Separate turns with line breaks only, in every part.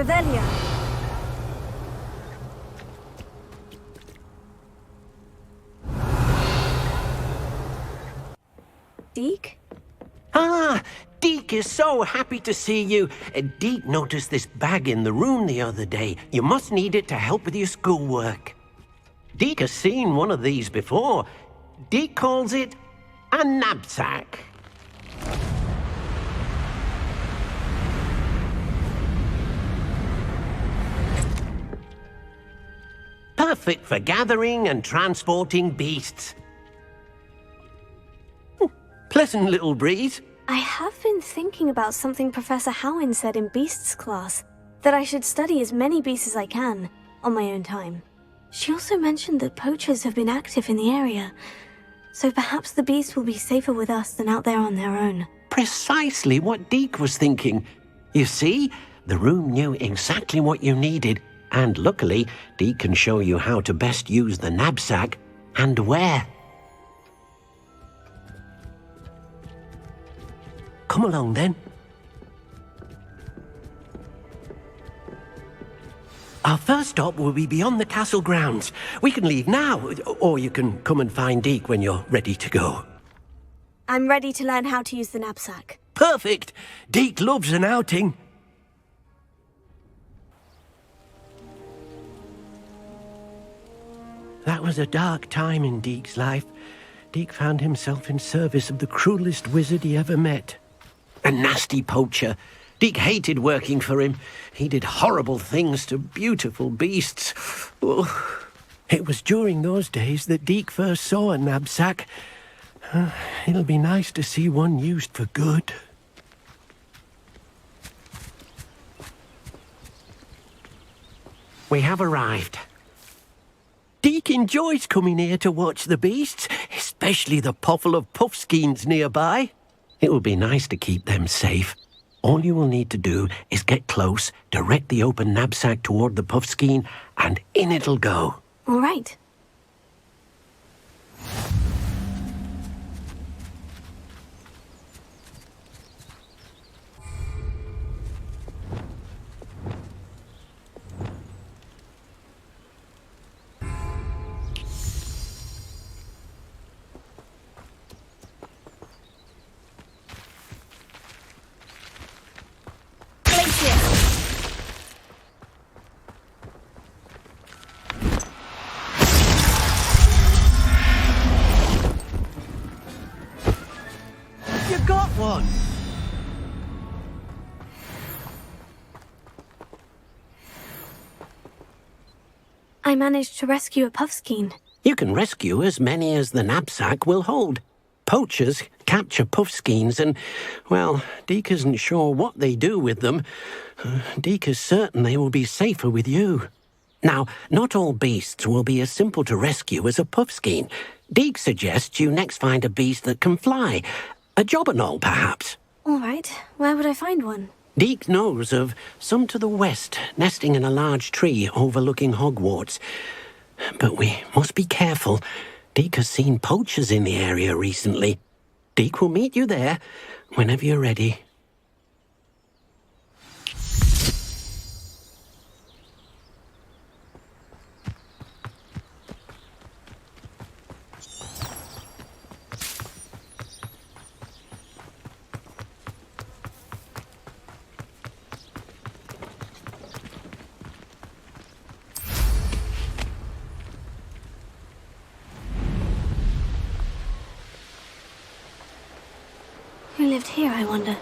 Revelia. Deek?
Ah, Deek is so happy to see you. Deek noticed this bag in the room the other day. You must need it to help with your schoolwork. Deek has seen one of these before. Deek calls it a Nab-Sack. Perfect for gathering and transporting beasts. Pleasant little breeze.
I have been thinking about something Professor Howin said in Beasts class, that I should study as many beasts as I can, on my own time. She also mentioned that poachers have been active in the area, so perhaps the beasts will be safer with us than out there on their own.
Precisely what Deek was thinking. You see, the room knew exactly what you needed, and luckily, Deek can show you how to best use the Nab-Sack and where. Come along, then. Our first stop will be beyond the castle grounds. We can leave now, or you can come and find Deek when you're ready to go.
I'm ready to learn how to use the Nab-Sack.
Perfect! Deek loves an outing. That was a dark time in Deek's life. Deek found himself in service of the cruelest wizard he ever met. A nasty poacher. Deek hated working for him. He did horrible things to beautiful beasts. Oh. It was during those days that Deek first saw a Nab-Sack. It'll be nice to see one used for good. We have arrived. Deek enjoys coming here to watch the beasts, especially the potful of puffskeins nearby. It will be nice to keep them safe. All you will need to do is get close, direct the open Nab-Sack toward the puffskein, and in it'll go.
All right.
You got one!
I managed to rescue a puffskein.
You can rescue as many as the Nab-Sack will hold. Poachers capture puffskeins and, well, Deek isn't sure what they do with them. Deek is certain they will be safer with you. Now, not all beasts will be as simple to rescue as a puffskein. Deek suggests you next find a beast that can fly. A jobberknoll, perhaps.
All right. Where would I find one?
Deek knows of some to the west, nesting in a large tree overlooking Hogwarts. But we must be careful. Deek has seen poachers in the area recently. Deek will meet you there whenever you're ready.
Who lived here, I wonder?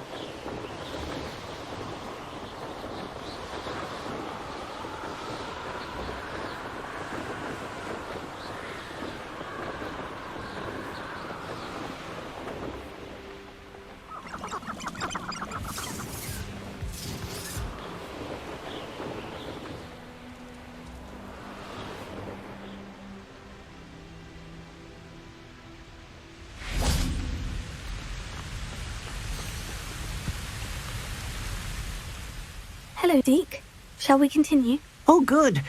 Hello, Deek. Shall we continue?
Oh, good.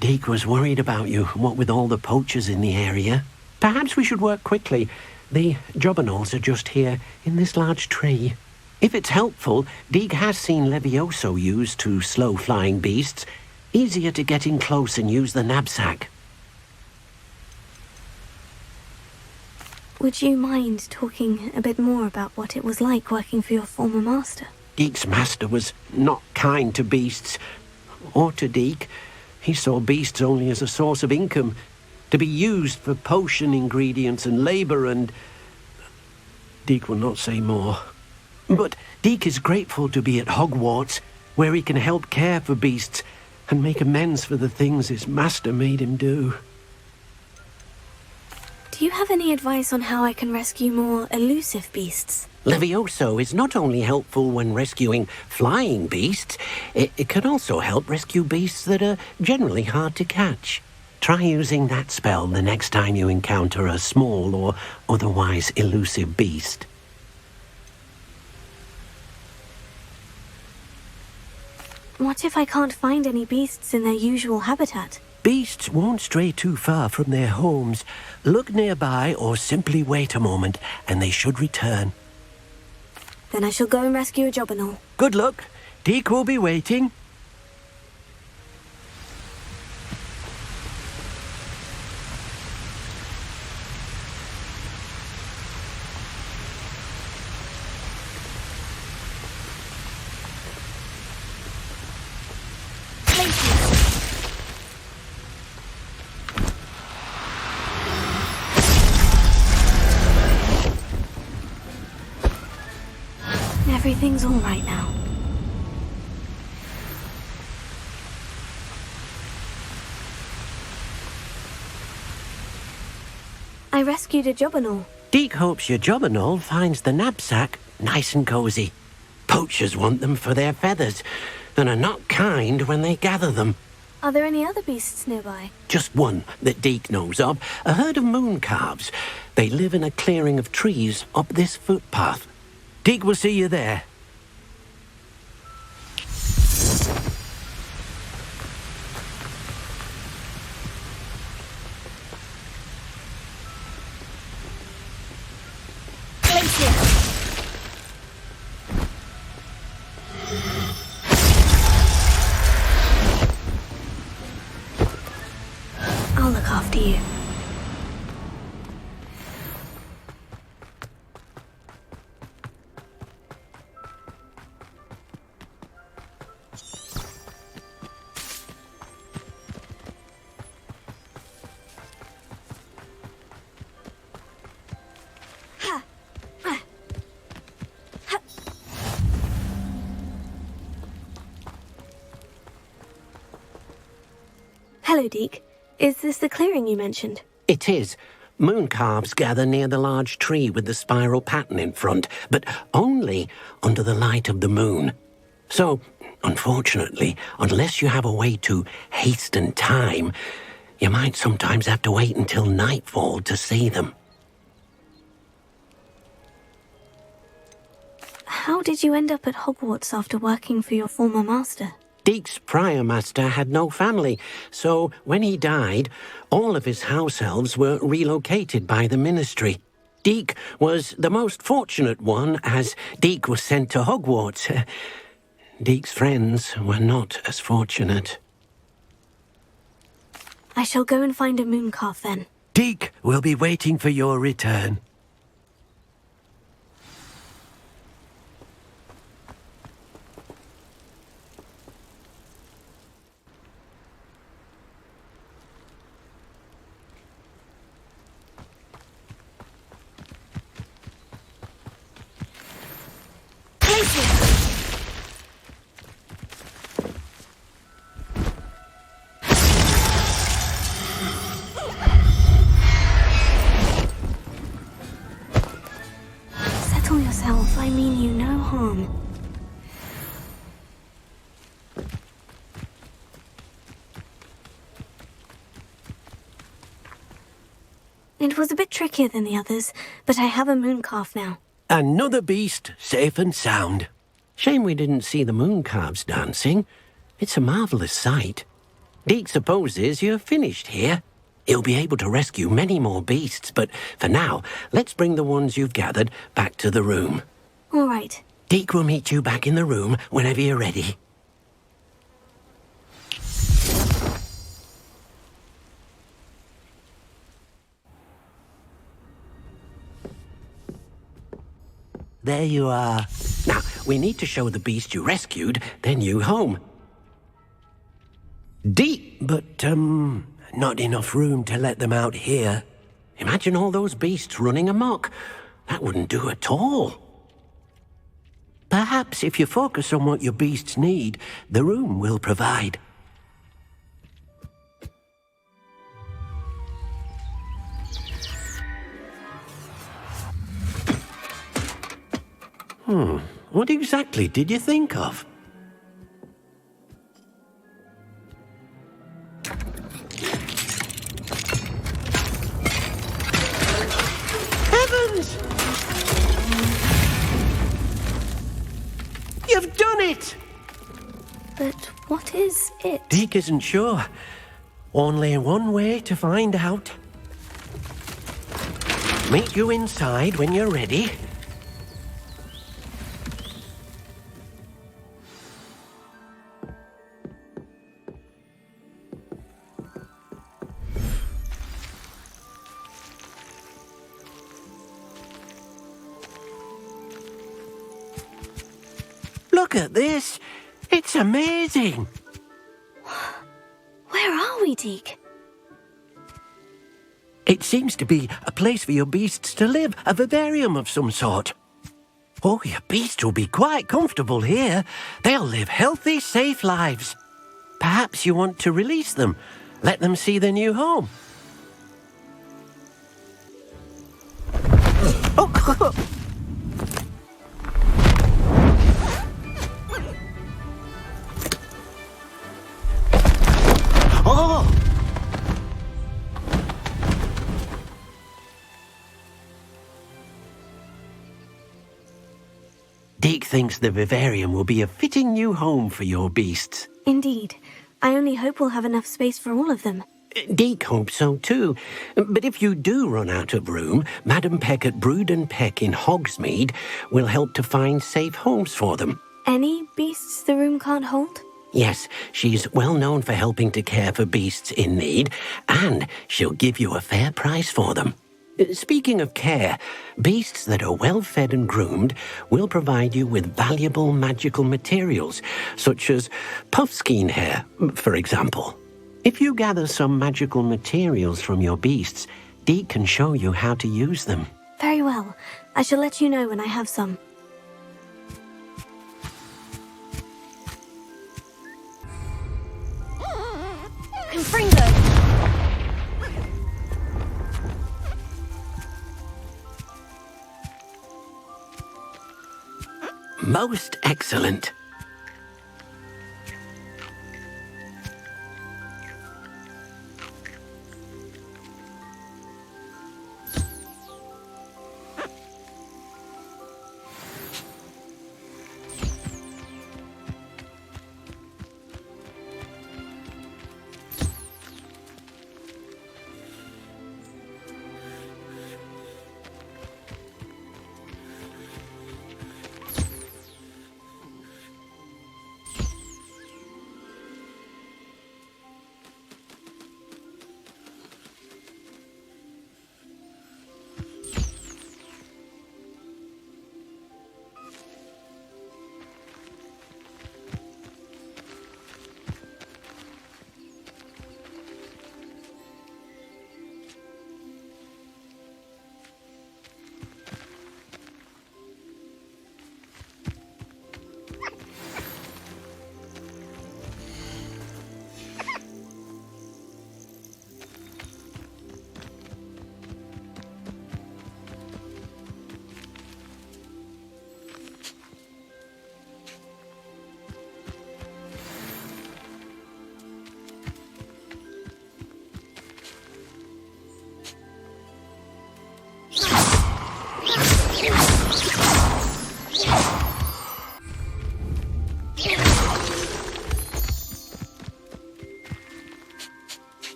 Deek was worried about you, what with all the poachers in the area. Perhaps we should work quickly. The jobberknolls are just here, in this large tree. If it's helpful, Deek has seen Levioso used to slow flying beasts. Easier to get in close and use the Nab-Sack.
Would you mind talking a bit more about what it was like working for your former master?
Deek's master was not kind to beasts, or to Deek. He saw beasts only as a source of income, to be used for potion ingredients and labour, and... Deek will not say more. But Deek is grateful to be at Hogwarts, where he can help care for beasts and make amends for the things his master made him do.
Do you have any advice on how I can rescue more elusive beasts?
Levioso is not only helpful when rescuing flying beasts, it can also help rescue beasts that are generally hard to catch. Try using that spell the next time you encounter a small or otherwise elusive beast.
What if I can't find any beasts in their usual habitat?
Beasts won't stray too far from their homes. Look nearby or simply wait a moment, and they should return.
Then I shall go and rescue a Jobberknoll.
Good luck. Deek will be waiting.
Everything's all right now. I rescued a Jobberknoll.
Deek hopes your Jobberknoll finds the Nab-Sack nice and cozy. Poachers want them for their feathers, and are not kind when they gather them.
Are there any other beasts nearby?
Just one that Deek knows of, a herd of moon calves. They live in a clearing of trees up this footpath. Deek will see you there.
I'll look after you. Hello, Deek. Is this the clearing you mentioned?
It is. Moon calves gather near the large tree with the spiral pattern in front, but only under the light of the moon. So, unfortunately, unless you have a way to hasten time, you might sometimes have to wait until nightfall to see them.
How did you end up at Hogwarts after working for your former master?
Deek's prior master had no family, so when he died, all of his house elves were relocated by the ministry. Deek was the most fortunate one, as Deek was sent to Hogwarts. Deek's friends were not as fortunate.
I shall go and find a mooncalf then.
Deek will be waiting for your return.
Settle yourself. I mean you no harm. It was a bit trickier than the others, but I have a mooncalf now.
Another beast, safe and sound. Shame we didn't see the moon calves dancing. It's a marvellous sight. Deek supposes you're finished here. He'll be able to rescue many more beasts, but for now, let's bring the ones you've gathered back to the room.
All right.
Deek will meet you back in the room whenever you're ready. There you are. Now, we need to show the beast you rescued their new home. Deep, but, not enough room to let them out here. Imagine all those beasts running amok. That wouldn't do at all. Perhaps if you focus on what your beasts need, the room will provide. What exactly did you think of? Heavens! You've done it!
But what is it?
Deek isn't sure. Only one way to find out. Meet you inside when you're ready. Look at this! It's amazing!
Where are we, Deek?
It seems to be a place for your beasts to live, a vivarium of some sort. Oh, your beasts will be quite comfortable here. They'll live healthy, safe lives. Perhaps you want to release them, let them see their new home. Oh. Oh! Deek thinks the vivarium will be a fitting new home for your beasts.
Indeed. I only hope we'll have enough space for all of them.
Deek hopes so too. But if you do run out of room, Madam Peck at Brood and Peck in Hogsmeade will help to find safe homes for them.
Any beasts the room can't hold?
Yes, she's well known for helping to care for beasts in need, and she'll give you a fair price for them. Speaking of care, beasts that are well fed and groomed will provide you with valuable magical materials, such as puffskein hair, for example. If you gather some magical materials from your beasts, Deek can show you how to use them.
Very well. I shall let you know when I have some. Confringo!
Most excellent.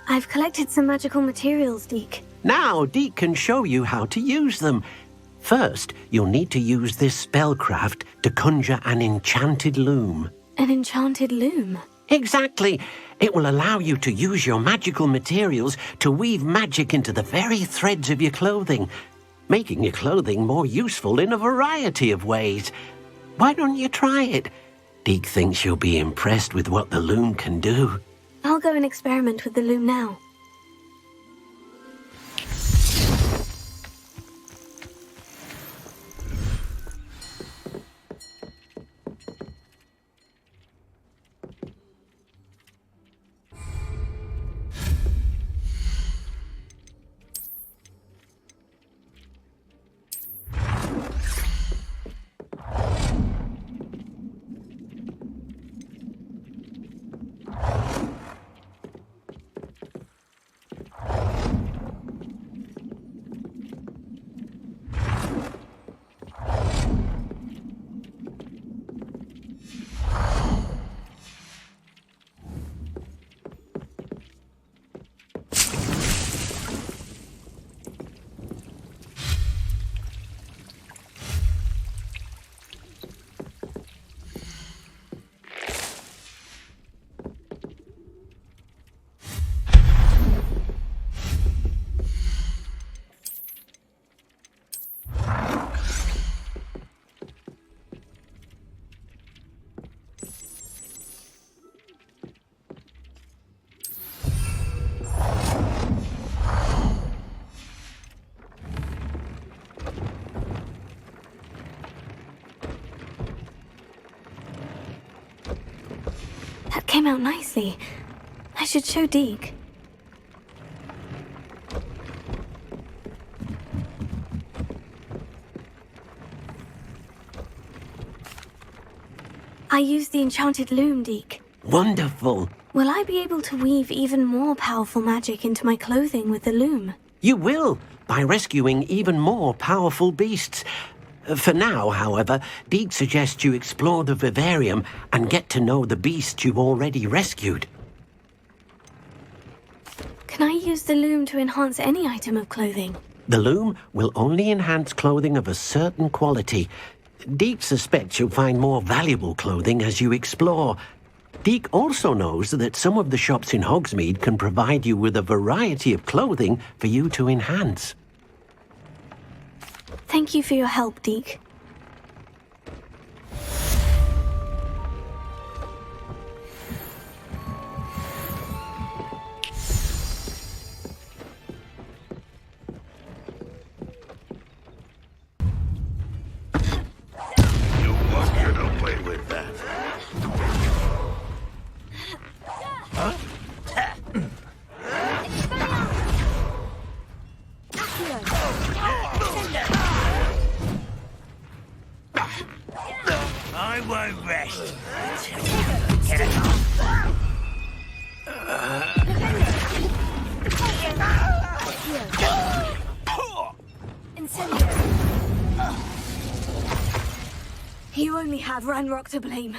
I've collected some magical materials, Deek.
Now, Deek can show you how to use them. First, you'll need to use this spellcraft to conjure an enchanted loom.
An enchanted loom?
Exactly. It will allow you to use your magical materials to weave magic into the very threads of your clothing, making your clothing more useful in a variety of ways. Why don't you try it? Deek thinks you'll be impressed with what the loom can do.
I'll go and experiment with the loom now. That came out nicely. I should show Deek. I used the enchanted loom, Deek.
Wonderful.
Will I be able to weave even more powerful magic into my clothing with the loom?
You will, by rescuing even more powerful beasts. For now, however, Deek suggests you explore the vivarium and get to know the beasts you've already rescued.
Can I use the loom to enhance any item of clothing?
The loom will only enhance clothing of a certain quality. Deek suspects you'll find more valuable clothing as you explore. Deek also knows that some of the shops in Hogsmeade can provide you with a variety of clothing for you to enhance.
Thank you for your help, Deek.
You won't get away with that. Huh? I won't rest.
You only have Ranrock to blame.